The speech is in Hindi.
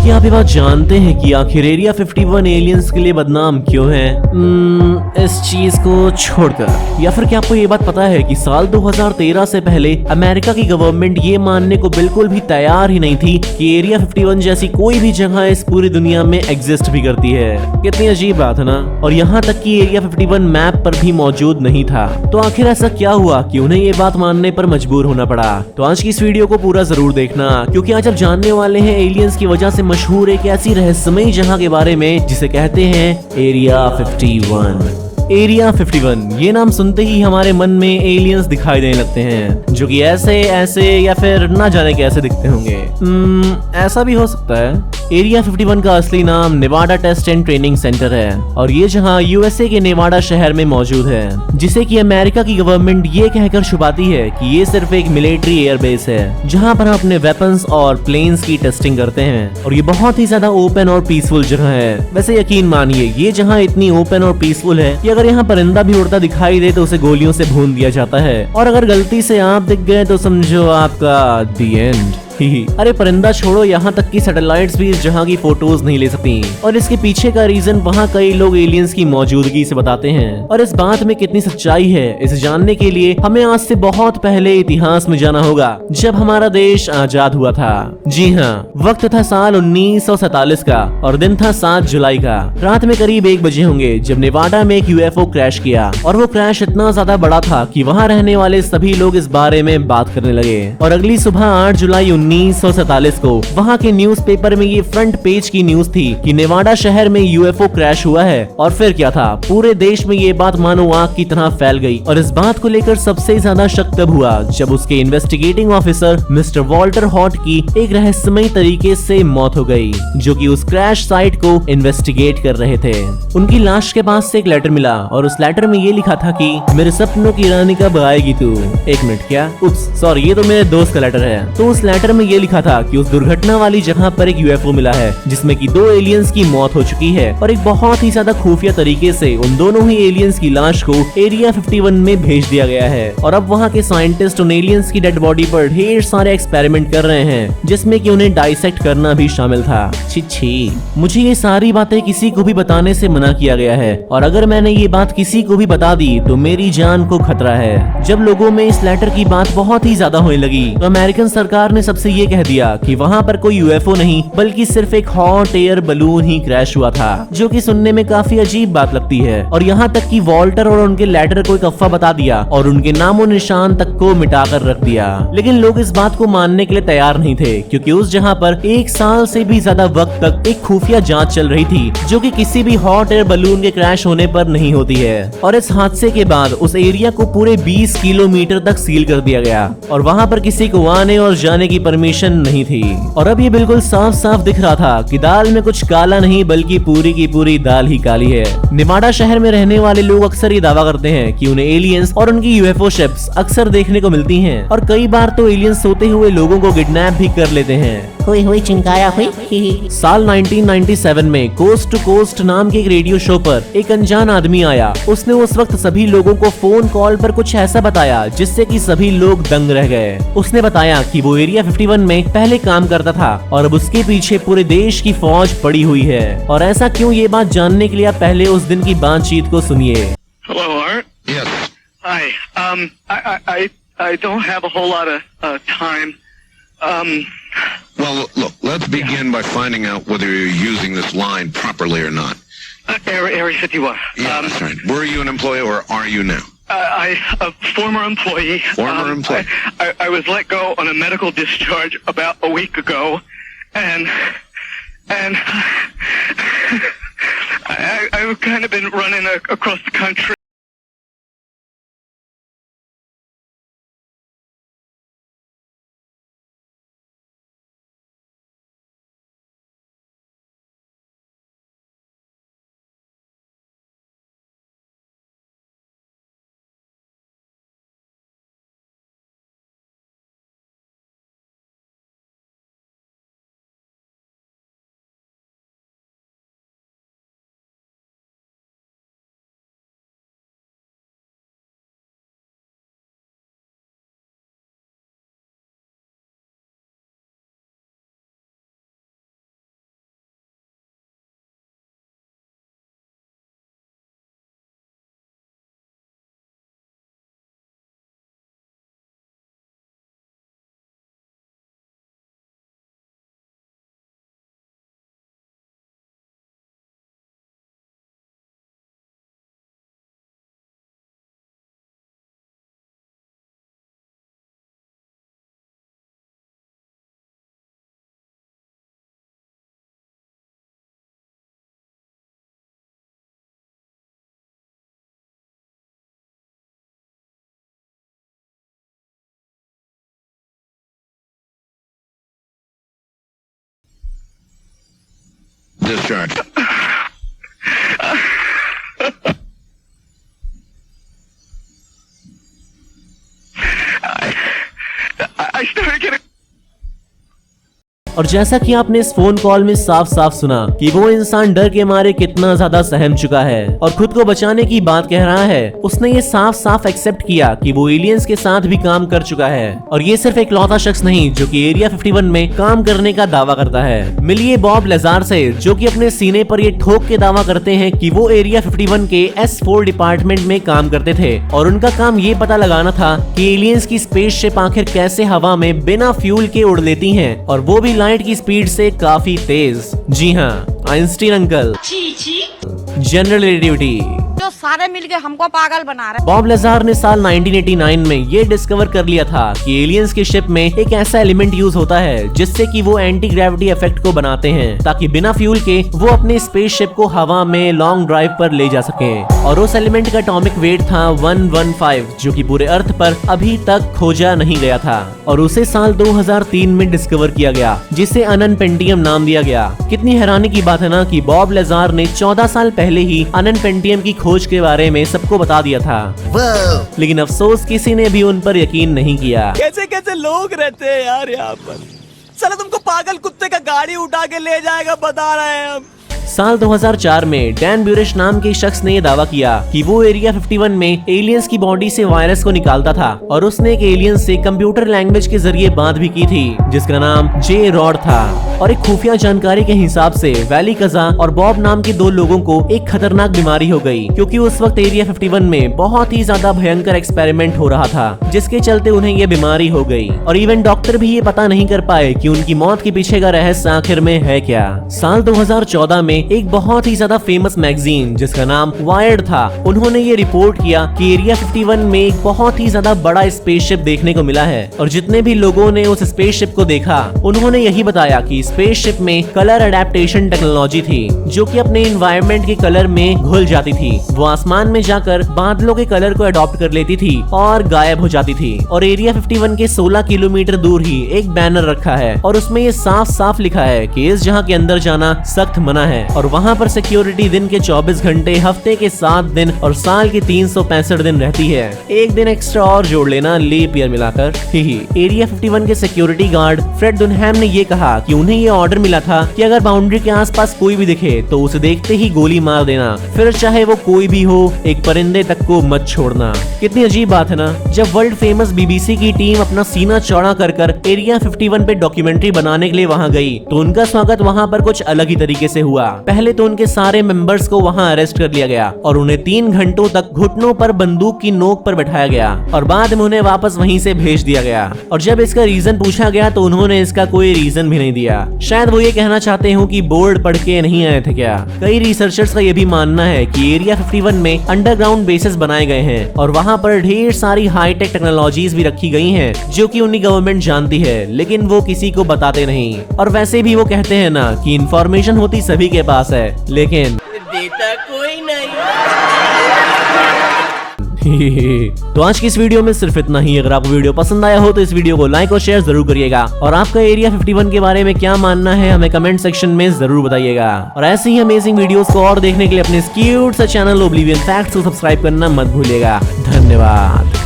क्या आप ये बात जानते हैं कि आखिर एरिया 51 एलियंस के लिए बदनाम क्यों है? इस चीज को छोड़कर, या फिर क्या आपको ये बात पता है कि साल 2013 से पहले अमेरिका की गवर्नमेंट ये मानने को बिल्कुल भी तैयार ही नहीं थी कि एरिया 51 जैसी कोई भी जगह इस पूरी दुनिया में एग्जिस्ट भी करती है। कितनी अजीब बात है ना। और यहाँ तक कि एरिया 51 मैप पर भी मौजूद नहीं था। तो आखिर ऐसा क्या हुआ कि उन्हें ये बात मानने पर मजबूर होना पड़ा? तो आज की इस वीडियो को पूरा जरूर देखना, क्योंकि आज आप जानने वाले हैं एलियंस की वजह से मशहूर एक ऐसी रहस्यमयी जगह के बारे में जिसे कहते हैं एरिया 51। एरिया 51 ये नाम सुनते ही हमारे मन में एलियंस दिखाई देने लगते हैं, जो कि ऐसे ऐसे या फिर ना जाने कैसे दिखते होंगे। ऐसा भी हो सकता है। एरिया 51 का असली नाम Nevada test and training centre है, और ये जहां यूएसए के नेवाडा शहर में मौजूद है, जिसे कि अमेरिका की गवर्नमेंट ये कहकर छुपाती है कि ये सिर्फ एक मिलिट्री एयरबेस है, जहां पर हम अपने वेपन्स और प्लेन्स की टेस्टिंग करते हैं। और ये बहुत ही ज्यादा ओपन और पीसफुल जगह है। वैसे यकीन मानिए, ये जगह इतनी ओपन और पीसफुल है कि अगर यहाँ परिंदा भी उड़ता दिखाई दे तो उसे गोलियों से भून दिया जाता है, और अगर गलती से आप दिख गए तो समझो आपका द एंड। अरे परिंदा छोड़ो, यहाँ तक कि सैटेलाइट्स भी इस जगह की फोटोज नहीं ले सकती। और इसके पीछे का रीजन वहाँ कई लोग एलियंस की मौजूदगी से बताते हैं। और इस बात में कितनी सच्चाई है, इसे जानने के लिए हमें आज से बहुत पहले इतिहास में जाना होगा, जब हमारा देश आजाद हुआ था। जी हाँ, वक्त था साल 1947 का, और दिन था 7 जुलाई का। रात में करीब 1 बजे होंगे जब नेवाडा में एक यूएफओ क्रैश किया, और वो क्रैश इतना ज्यादा बड़ा था कि वहाँ रहने वाले सभी लोग इस बारे में बात करने लगे। और अगली सुबह 8 जुलाई 1947 को वहाँ के न्यूज़पेपर में ये फ्रंट पेज की न्यूज थी कि नेवाडा शहर में यूएफओ क्रैश हुआ है। और फिर क्या था, पूरे देश में ये बात मानो आग की तरह फैल गई। और इस बात को लेकर सबसे ज्यादा शक तब हुआ जब उसके investigating officer mister Walter hot की एक रहस्यमयी तरीके से मौत हो गई, जो कि उस क्रैश साइट को इन्वेस्टिगेट कर रहे थे। उनकी लाश के पास से एक लेटर मिला, और उस लेटर में ये लिखा था कि मेरे सपनों की रानी कब आएगी तू। एक मिनट, क्या? सॉरी, ये तो मेरे दोस्त का लेटर है। तो उस लेटर में ये लिखा था कि उस दुर्घटना वाली जगह पर एक यूएफओ मिला है, जिसमें कि 2 एलियंस की मौत हो चुकी है, और एक बहुत ही ज्यादा खुफिया तरीके से उन दोनों ही एलियंस की लाश को एरिया 51 में भेज दिया गया है। और अब वहाँ के साइंटिस्ट उन एलियंस की डेड बॉडी पर ढेर सारे एक्सपेरिमेंट कर रहे हैं, जिसमें कि उन्हें डाइसेक्ट करना भी शामिल था। छी, मुझे ये सारी बातें किसी को भी बताने से मना किया गया है, और अगर मैंने ये बात किसी को भी बता दी तो मेरी जान को खतरा है। जब लोगों में इस लेटर की बात बहुत ही ज्यादा होने लगी तो अमेरिकन सरकार ने सबसे ये कह दिया कि वहाँ पर कोई यूएफओ नहीं, बल्कि सिर्फ एक हॉट एयर बलून ही क्रैश हुआ था, जो कि सुनने में काफी अजीब बात लगती है। और यहाँ तक कि वॉल्टर और उनके लेटर को एक अफवाह बता दिया और उनके नामो निशान तक को मिटाकर रख दिया। लेकिन लोग इस बात को मानने के लिए तैयार नहीं थे, क्योंकि उस जगह पर 1 साल से भी ज्यादा वक्त तक एक खुफिया जांच चल रही थी, जो कि किसी भी हॉट एयर बलून के क्रैश होने पर नहीं होती है। और इस हादसे के बाद उस एरिया को पूरे 20 किलोमीटर तक सील कर दिया गया, और वहाँ पर किसी को आने और जाने की परमिशन नहीं थी। और अब ये बिल्कुल साफ साफ दिख रहा था कि दाल में कुछ काला नहीं, बल्कि पूरी की पूरी दाल ही काली है। नेवाडा शहर में रहने वाले लोग अक्सर ये दावा करते हैं कि उन्हें एलियंस और उनकी यूएफओ शिप्स अक्सर देखने को मिलती हैं, और कई बार तो एलियंस सोते हुए लोगों को किडनैप भी कर लेते हैं। हुई हुई चिंकारा हुई। साल 1997 में कोस्ट टू कोस्ट नाम के एक रेडियो शो पर एक अनजान आदमी आया। उसने उस वक्त सभी लोगों को फोन कॉल पर कुछ ऐसा बताया जिससे कि सभी लोग दंग रह गए। उसने बताया कि वो एरिया 51 में पहले काम करता था, और अब उसके पीछे पूरे देश की फौज पड़ी हुई है। और ऐसा क्यों, ये बात जानने के लिए आप पहले उस दिन की बातचीत को सुनिए। Hello, Art. Yes. Hi. I don't have a whole lot of time. Well, look, let's begin by finding out whether you're using this line properly or not. Area 51. Yeah, that's right. Were you an employee or are you now? A former employee. Former employee. I was let go on a medical discharge about a week ago, and I've kind of been running across the country. Discharge. I started getting. और जैसा कि आपने इस फोन कॉल में साफ साफ सुना कि वो इंसान डर के मारे कितना ज्यादा सहम चुका है और खुद को बचाने की बात कह रहा है। उसने ये साफ साफ एक्सेप्ट किया कि वो एलियंस के साथ भी काम कर चुका है और ये सिर्फ एक लौता शख्स नहीं जो कि एरिया 51 में काम करने का दावा करता है। मिलिए बॉब लेजार से, जो कि अपने सीने पर ये ठोक के दावा करते हैं कि वो एरिया 51 के S4 डिपार्टमेंट में काम करते थे और उनका काम ये पता लगाना था कि एलियंस की स्पेसशिप आखिर कैसे हवा में बिना फ्यूल के उड़ लेती हैं और वो भी लाइट की स्पीड से काफी तेज। जी हाँ, आइंस्टीन अंकल। General relativity. जो सारे मिलके हमको पागल बना रहे। बॉब लेजार ने साल 1989 में ये डिस्कवर कर लिया था कि एलियंस के शिप में एक ऐसा एलिमेंट यूज होता है जिससे कि वो एंटी ग्रेविटी इफेक्ट को बनाते हैं ताकि बिना फ्यूल के वो अपने स्पेसशिप को हवा में लॉन्ग ड्राइव पर ले जा सके। और उस एलिमेंट का एटॉमिक वेट था 115, जो कि पूरे अर्थ पर अभी तक खोजा नहीं गया था और उसे साल 2003 में डिस्कवर किया गया, जिसे अननपेंटियम नाम दिया गया। कितनी हैरानी की बात है ना कि बॉब लेजार ने 14 साल पहले ही अननपेंटियम की खोज के बारे में सबको बता दिया था, लेकिन अफसोस किसी ने भी उन पर यकीन नहीं किया। कैसे कैसे लोग रहते हैं यार यहाँ पर। चलो तुमको पागल कुत्ते का गाड़ी उठा के ले जाएगा, बता रहे हैं हम। साल 2004 में डैन ब्यूरिश नाम के शख्स ने यह दावा किया कि वो एरिया 51 में एलियंस की बॉडी से वायरस को निकालता था और उसने एक एलियन से कंप्यूटर लैंग्वेज के जरिए बात भी की थी जिसका नाम जे रॉड था। और एक खुफिया जानकारी के हिसाब से वैली कजा और बॉब नाम के दो लोगों को एक खतरनाक बीमारी हो गई, क्योंकि उस वक्त एरिया 51 में बहुत ही ज्यादा भयंकर एक्सपेरिमेंट हो रहा था जिसके चलते उन्हें ये बीमारी हो गई और इवन डॉक्टर भी ये पता नहीं कर पाए कि उनकी मौत के पीछे का रहस्य आखिर में है क्या। साल 2014 में एक बहुत ही ज्यादा फेमस मैगजीन जिसका नाम वायर्ड था, उन्होंने ये रिपोर्ट किया कि एरिया 51 में एक बहुत ही ज्यादा बड़ा स्पेसशिप देखने को मिला है और जितने भी लोगों ने उस स्पेसशिप को देखा उन्होंने यही बताया कि स्पेसशिप में कलर अडेप्टेशन टेक्नोलॉजी थी जो कि अपने एनवायरनमेंट के कलर में घुल जाती थी। वो आसमान में जाकर बादलों के कलर को अडॉप्ट कर लेती थी और गायब हो जाती थी। और एरिया 51 के 16 किलोमीटर दूर ही एक बैनर रखा है और उसमें ये साफ साफ लिखा है कि इस जहां के अंदर जाना सख्त मना है और वहां पर सिक्योरिटी दिन के 24 घंटे, हफ्ते के 7 दिन और साल के 365 दिन रहती है। एक दिन एक्स्ट्रा और जोड़ लेना लीप ईयर मिलाकर। एरिया 51 के सिक्योरिटी गार्ड फ्रेड दुनहैम ने ये कहा कि उन्हें ये ऑर्डर मिला था कि अगर बाउंड्री के आसपास कोई भी दिखे तो उसे देखते ही गोली मार देना, फिर चाहे वो कोई भी हो, एक परिंदे तक को मत छोड़ना। कितनी अजीब बात है ना। जब वर्ल्ड फेमस BBC की टीम अपना सीना चौड़ा कर एरिया 51 पे डॉक्यूमेंट्री बनाने के लिए वहां गई तो उनका स्वागत वहां पर कुछ अलग ही तरीके से हुआ। पहले तो उनके सारे मेंबर्स को वहां अरेस्ट कर लिया गया और उन्हें 3 घंटों तक घुटनों पर बंदूक की नोक पर बैठाया गया और बाद में उन्हें वापस वहीं से भेज दिया गया। और जब इसका रीजन पूछा गया तो उन्होंने इसका कोई रीजन भी नहीं दिया। शायद वो ये कहना चाहते हो कि बोर्ड पढ़ के नहीं आए थे क्या। कई रिसर्चर्स का ये भी मानना है कि एरिया 51 में अंडरग्राउंड बेसेस बनाए गए हैं और वहां पर ढेर सारी हाईटेक टेक्नोलॉजीज भी रखी गई हैं जो कि उन्हीं गवर्नमेंट जानती है, लेकिन वो किसी को बताते नहीं। और वैसे भी वो कहते हैं ना कि इंफॉर्मेशन होती सभी के पास है लेकिन देता कोई नहीं। तो आज की इस वीडियो में सिर्फ इतना ही। अगर आपको वीडियो पसंद आया हो तो इस वीडियो को लाइक और शेयर जरूर करिएगा और आपका एरिया 51 के बारे में क्या मानना है हमें कमेंट सेक्शन में जरूर बताइएगा। और ऐसे ही अमेजिंग वीडियोस को और देखने के लिए अपने क्यूट सा चैनल ओब्लिवियन फैक्ट्स को सब्सक्राइब करना मत भूलिएगा। धन्यवाद।